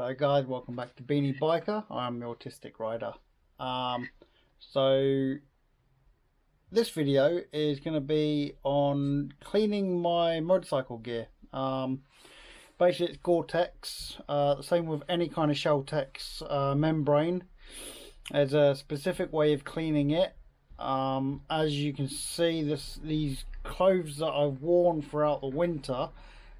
Hello guys, welcome back to Beanie Biker. I'm the Autistic Rider. So this video is going to be on cleaning my motorcycle gear. Basically it's GoreTex, the same with any kind of Shelltex membrane. There's a specific way of cleaning it. As you can see, these clothes that I've worn throughout the winter,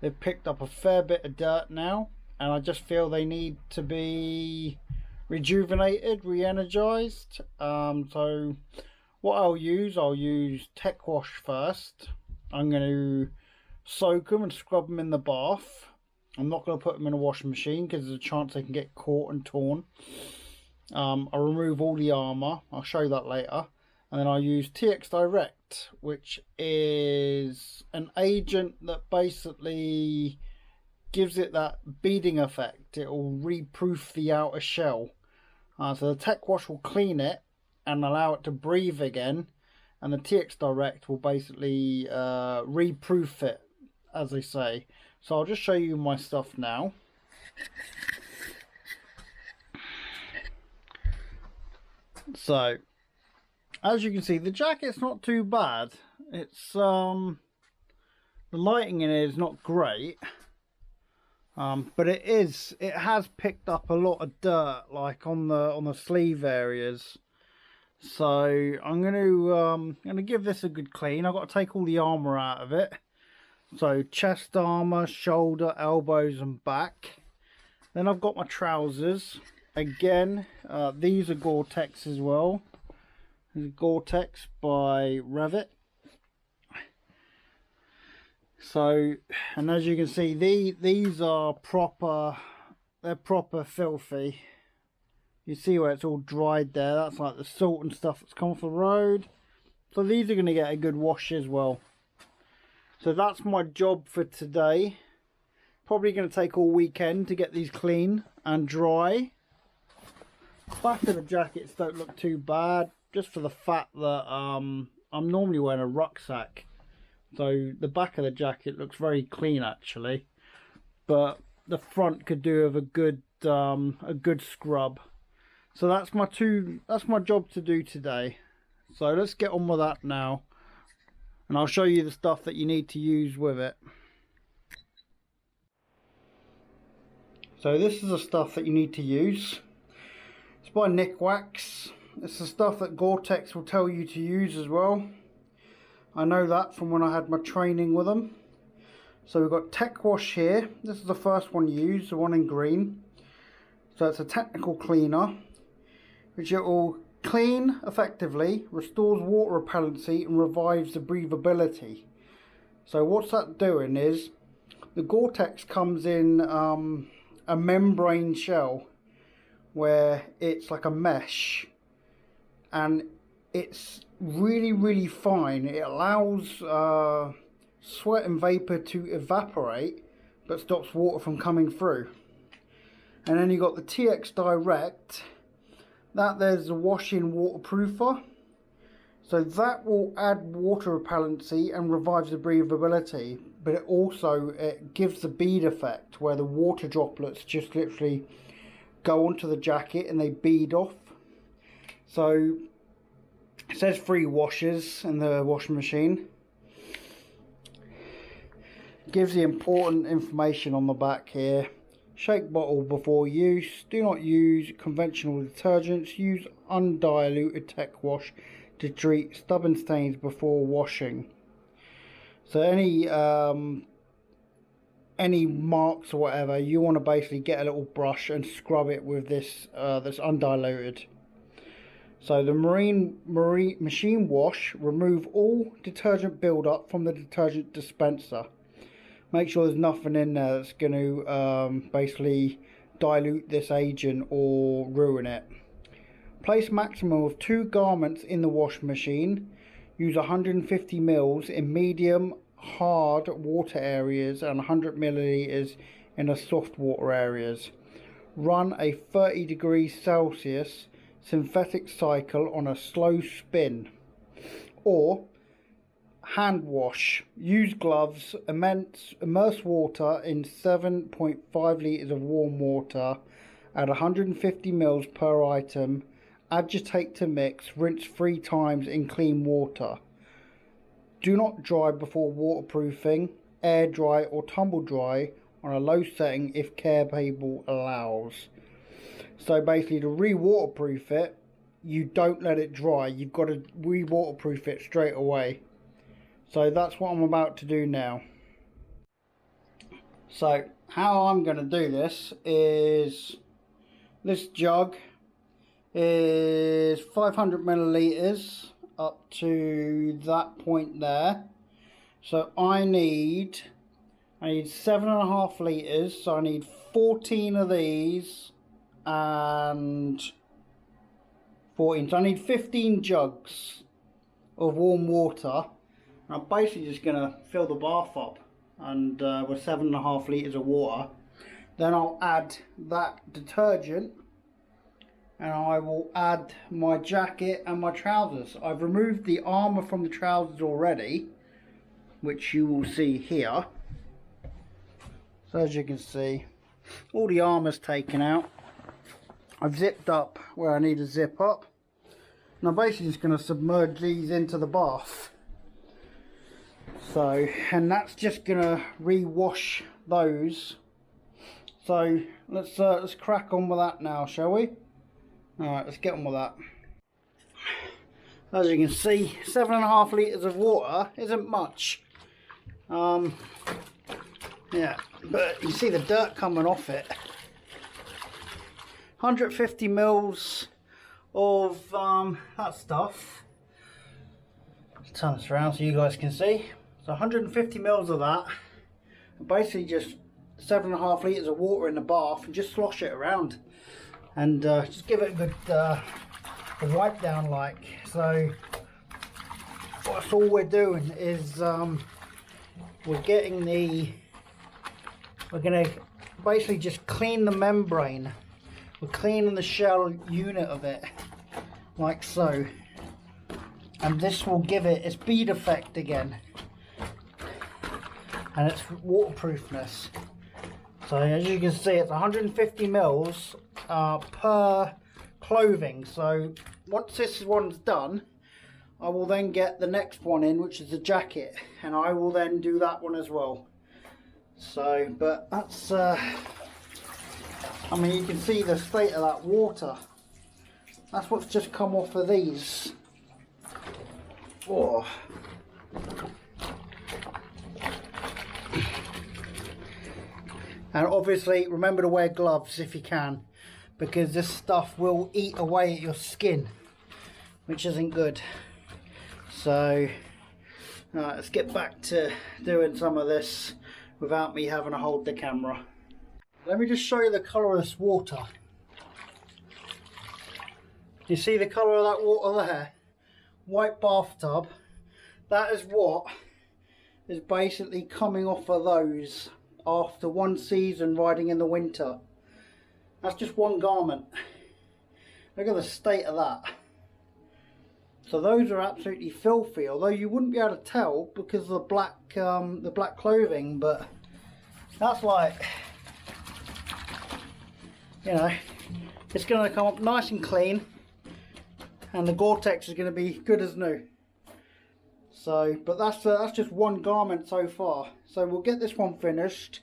they've picked up a fair bit of dirt now, and I just feel they need to be rejuvenated, re-energized. So what I'll use Tech Wash first. I'm going to soak them and scrub them in the bath. I'm not going to put them in a washing machine because there's a chance they can get caught and torn. I'll remove all the armor. I'll show you that later. And then I'll use TX-Direct, which is an agent that basically gives it that beading effect. It will reproof the outer shell. So the Tech Wash will clean it and allow it to breathe again. And the TX-Direct will basically reproof it, as they say. So I'll just show you my stuff now. So as you can see, the jacket's not too bad. It's the lighting in it is not great, but it has picked up a lot of dirt, like on the sleeve areas. So I'm gonna give this a good clean. I've got to take all the armor out of it. So chest armor, shoulder, elbows, and back. Then I've got my trousers. Again, these are GoreTex as well. GoreTex by Revit. So, and as you can see, these are proper, they're proper filthy. You see where it's all dried there, that's like the salt and stuff that's come off the road. So these are going to get a good wash as well. So that's my job for today. Probably going to take all weekend to get these clean and dry. Back of the jackets don't look too bad, just for the fact that I'm normally wearing a rucksack, so the back of the jacket looks very clean actually, but the front could do with a good scrub. So that's my job to do today. So let's get on with that now, and I'll show you the stuff that you need to use with it. So this is the stuff that you need to use. It's by Nikwak. It's the stuff that GoreTex will tell you to use as well. I know that from when I had my training with them. So we've got Tech Wash here. This is the first one used, the one in green. So it's a technical cleaner, which it will clean effectively, restores water repellency, and revives the breathability. So what's that doing is, the GoreTex comes in a membrane shell, where it's like a mesh, and it's really fine. It allows sweat and vapor to evaporate, but stops water from coming through. And then you got the TX-Direct, that there's a wash-in waterproofer, so that will add water repellency and revives the breathability, but it gives the bead effect where the water droplets just literally go onto the jacket and they bead off. So it says 3 washes in the washing machine. Gives the important information on the back here. Shake bottle before use. Do not use conventional detergents. Use undiluted Tech Wash to treat stubborn stains before washing. So any marks or whatever, you want to basically get a little brush and scrub it with this this undiluted. So the machine wash, remove all detergent buildup from the detergent dispenser. Make sure there's nothing in there that's going to basically dilute this agent or ruin it. Place maximum of 2 garments in the wash machine. Use 150 ml in medium hard water areas and 100 milliliters in the soft water areas. Run a 30 degrees Celsius synthetic cycle on a slow spin. Or hand wash. Use gloves. Immerse water in 7.5 litres of warm water Add 150 ml per item. Agitate to mix. Rinse 3 times in clean water. Do not dry before waterproofing. Air dry or tumble dry on a low setting if capable allows. So basically, to re-waterproof it, you don't let it dry. You've got to re-waterproof it straight away. So that's what I'm about to do now. So how I'm going to do this is, this jug is 500 milliliters up to that point there. So I need 7.5 liters. So I need 14 of these and 14. So I need 15 jugs of warm water. I'm basically just going to fill the bath up and with 7.5 liters of water. Then I'll add that detergent and I will add my jacket and my trousers. I've removed the armour from the trousers already, which you will see here. So as you can see, all the armour's taken out. I've zipped up where I need to zip up. And I'm basically just going to submerge these into the bath. So, and that's just going to re-wash those. So let's crack on with that now, shall we? Alright, let's get on with that. As you can see, 7.5 litres of water isn't much. Yeah, but you see the dirt coming off it. 150 mils of that stuff. Let's turn this around so you guys can see. So 150 mils of that. Basically just 7.5 litres of water in the bath and just slosh it around. And just give it a good wipe down like. So that's all we're doing is we're going to basically just clean the membrane. We're cleaning the shell unit of it like so, and this will give it its bead effect again and its waterproofness. So as you can see, it's 150 mils per clothing. So once this one's done, I will then get the next one in, which is the jacket, and I will then do that one as well. So, but that's I mean, you can see the state of that water. That's what's just come off of these. Oh. And obviously remember to wear gloves if you can, because this stuff will eat away at your skin, which isn't good. So let's get back to doing some of this without me having to hold the camera. Let me just show you the colour of this water. Do you see the colour of that water there? White bathtub. That is what is basically coming off of those after one season riding in the winter. That's just one garment. Look at the state of that. So those are absolutely filthy, although you wouldn't be able to tell because of the black clothing, but that's like, you know, it's going to come up nice and clean, and the GoreTex is going to be good as new. So, but that's just one garment so far. So we'll get this one finished,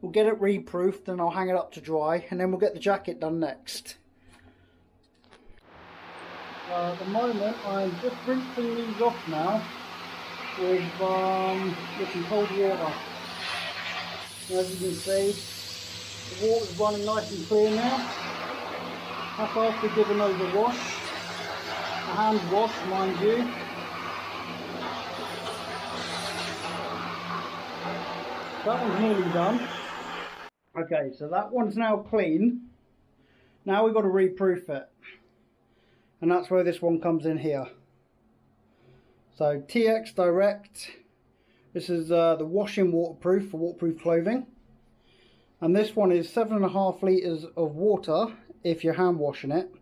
we'll get it reproofed, and I'll hang it up to dry, and then we'll get the jacket done next. At the moment, I'm just rinsing these off now with some cold water. As you can see, the water's running nice and clear now. That's after giving those a wash, a hand wash, mind you. That one's nearly done. Okay, so that one's now clean. Now we've got to reproof it. And that's where this one comes in here. So TX-Direct. This is the washing waterproof for waterproof clothing. And this one is 7.5 litres of water if you're hand washing it.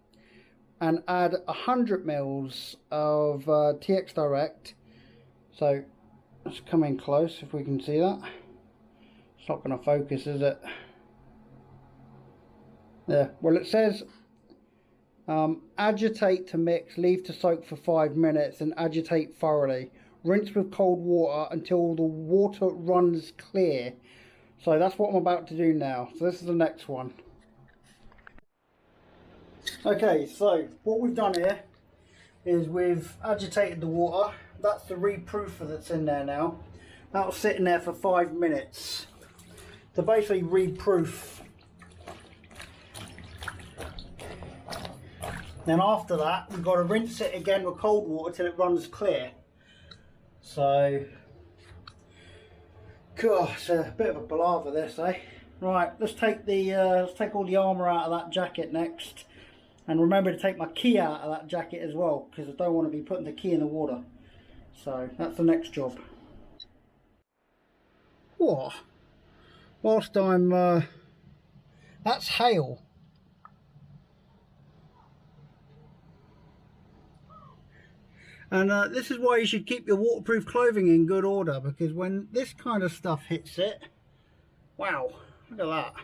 And add 100 mils of TX-Direct. So let's come in close if we can see that. It's not going to focus, is it? There. Well, it says agitate to mix, leave to soak for 5 minutes, and agitate thoroughly. Rinse with cold water until the water runs clear. So that's what I'm about to do now. So this is the next one. Okay, so what we've done here is we've agitated the water. That's the reproofer that's in there now. That was sitting there for 5 minutes to basically reproof. Then after that, we've got to rinse it again with cold water till it runs clear. So, gosh, a bit of a palaver this, eh? Right, let's take all the armour out of that jacket next, and remember to take my key out of that jacket as well, because I don't want to be putting the key in the water. So that's the next job. What? Whilst I'm, that's hail. And this is why you should keep your waterproof clothing in good order, because when this kind of stuff hits it, wow, look at that.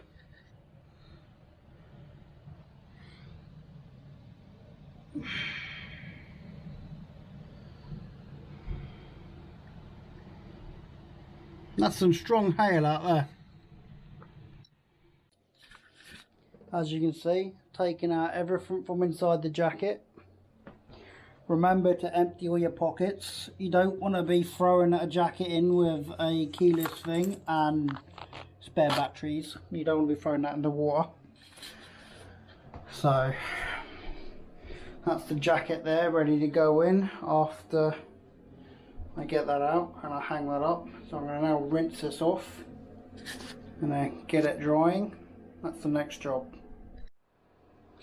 That's some strong hail out there. As you can see, taking out everything from inside the jacket. Remember to empty all your pockets. You don't want to be throwing a jacket in with a keyless thing and spare batteries. You don't want to be throwing that in the water. So that's the jacket there, ready to go in after I get that out and I hang that up. So I'm going to now rinse this off and then get it drying. That's the next job.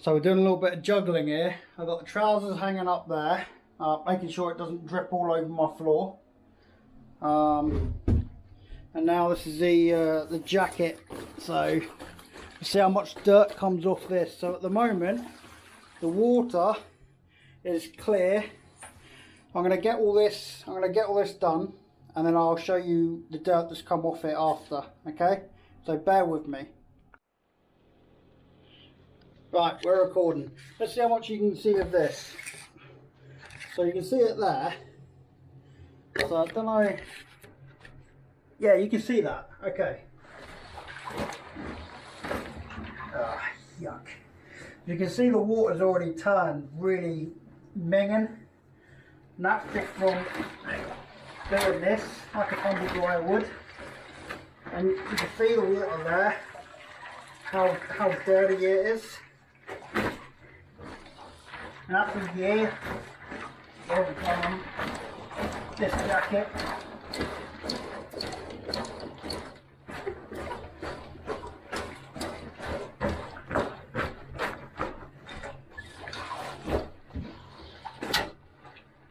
So we're doing a little bit of juggling here. I've got the trousers hanging up there, making sure it doesn't drip all over my floor. And now this is the jacket. So you see how much dirt comes off this. So at the moment, the water is clear. I'm going to get all this. Done, and then I'll show you the dirt that's come off it after. Okay, so bear with me. Right, we're recording. Let's see how much you can see of this. So you can see it there. So I don't know. Yeah, you can see that. Okay. Yuck. You can see the water's already turned really minging. And that's just from doing this like a tumble dry wood. And you can see the water there. How dirty it is. And that's from here over from this jacket.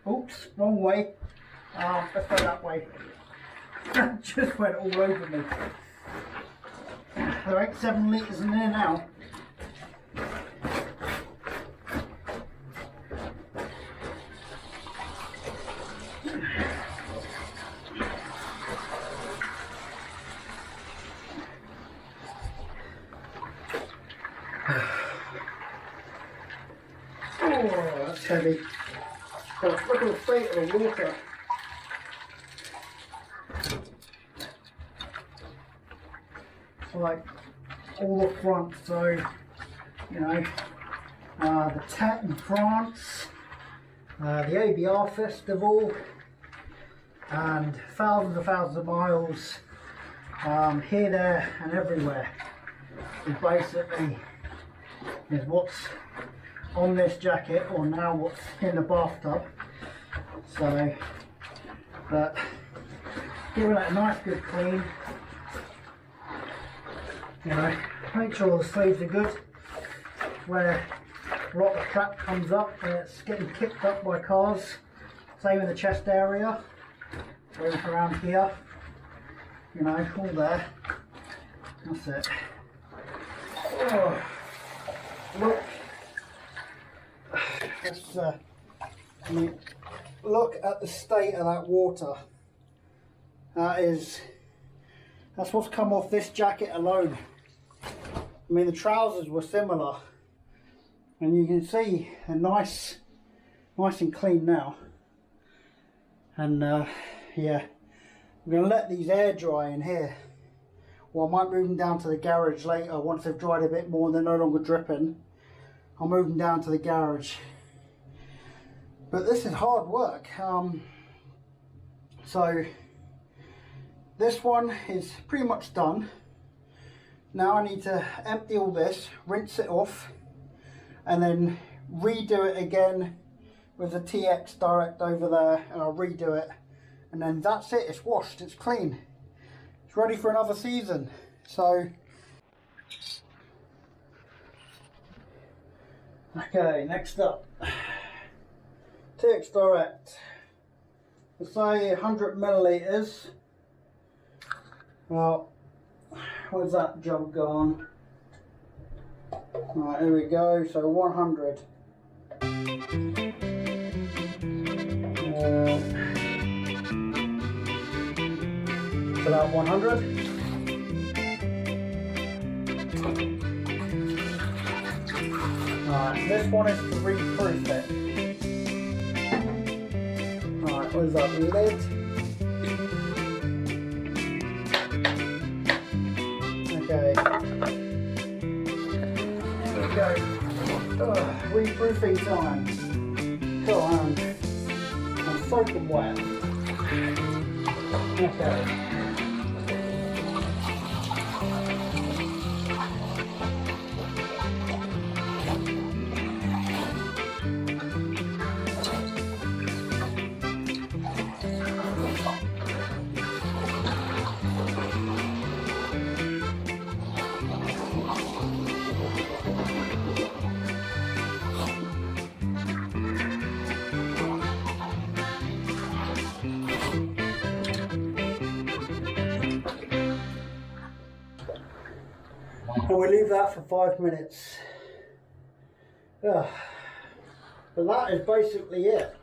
Oops, wrong way. Let's go that way. Just went all over me. There ain't 7 litres in there now. Oh, that's heavy. Oh, look at the state of the water. Like all the front, so you know, the Tet in France, the ABR festival, and thousands of miles here, there and everywhere is basically is what's on this jacket, or now what's in the bathtub. So but giving it a nice good clean. You know, make sure all the sleeves are good, where a lot of the crap comes up and it's getting kicked up by cars. Same in the chest area, around here, you know, all there. That's it. Oh, look, let's, I mean, look at the state of that water. That's what's come off this jacket alone. I mean, the trousers were similar, and you can see they're nice and clean now. And yeah, I'm going to let these air dry in here. Well, I might move them down to the garage later once they've dried a bit more and they're no longer dripping. I'll move them down to the garage. But this is hard work. So this one is pretty much done. Now I need to empty all this, rinse it off, and then redo it again with the TX-Direct over there, and I'll redo it, and then that's it. It's washed, it's clean, it's ready for another season. So okay, next up, TX-Direct. Let's say 100 millilitres. Well, where's that jug gone? Right, here we go. So 100. About 100. Alright, this one is to reproof it. Alright, what is that, the lid? Okay. There we go. Reproofing time. Come on. I'm soaking wet. Okay. And we leave that for 5 minutes. But that is basically it.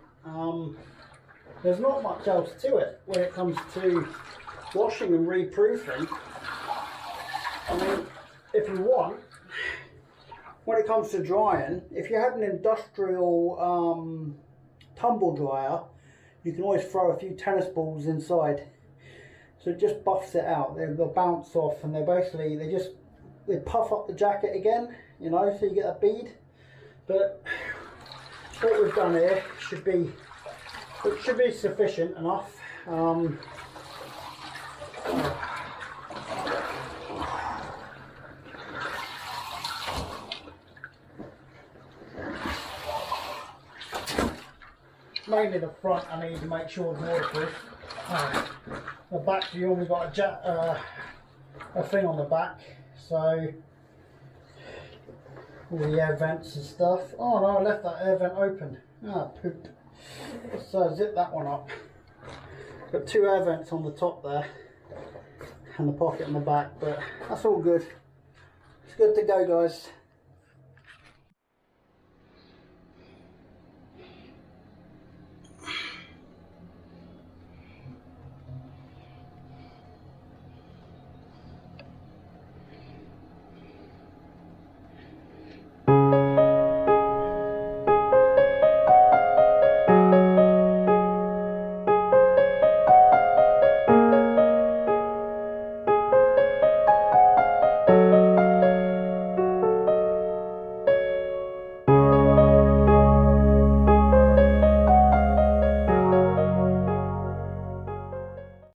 There's not much else to it when it comes to washing and reproofing. I mean, if you want, when it comes to drying, if you had an industrial tumble dryer, you can always throw a few tennis balls inside. So it just buffs it out. They'll bounce off, and they puff up the jacket again, you know, so you get a bead. But what we've done here should be sufficient enough. Mainly the front I need to make sure it's waterproof. The back, you only got a thing on the back, so all the air vents and stuff. Oh no, I left that air vent open. Ah, poop. So zip that one up. Got 2 air vents on the top there and the pocket on the back, but that's all good. It's good to go, guys.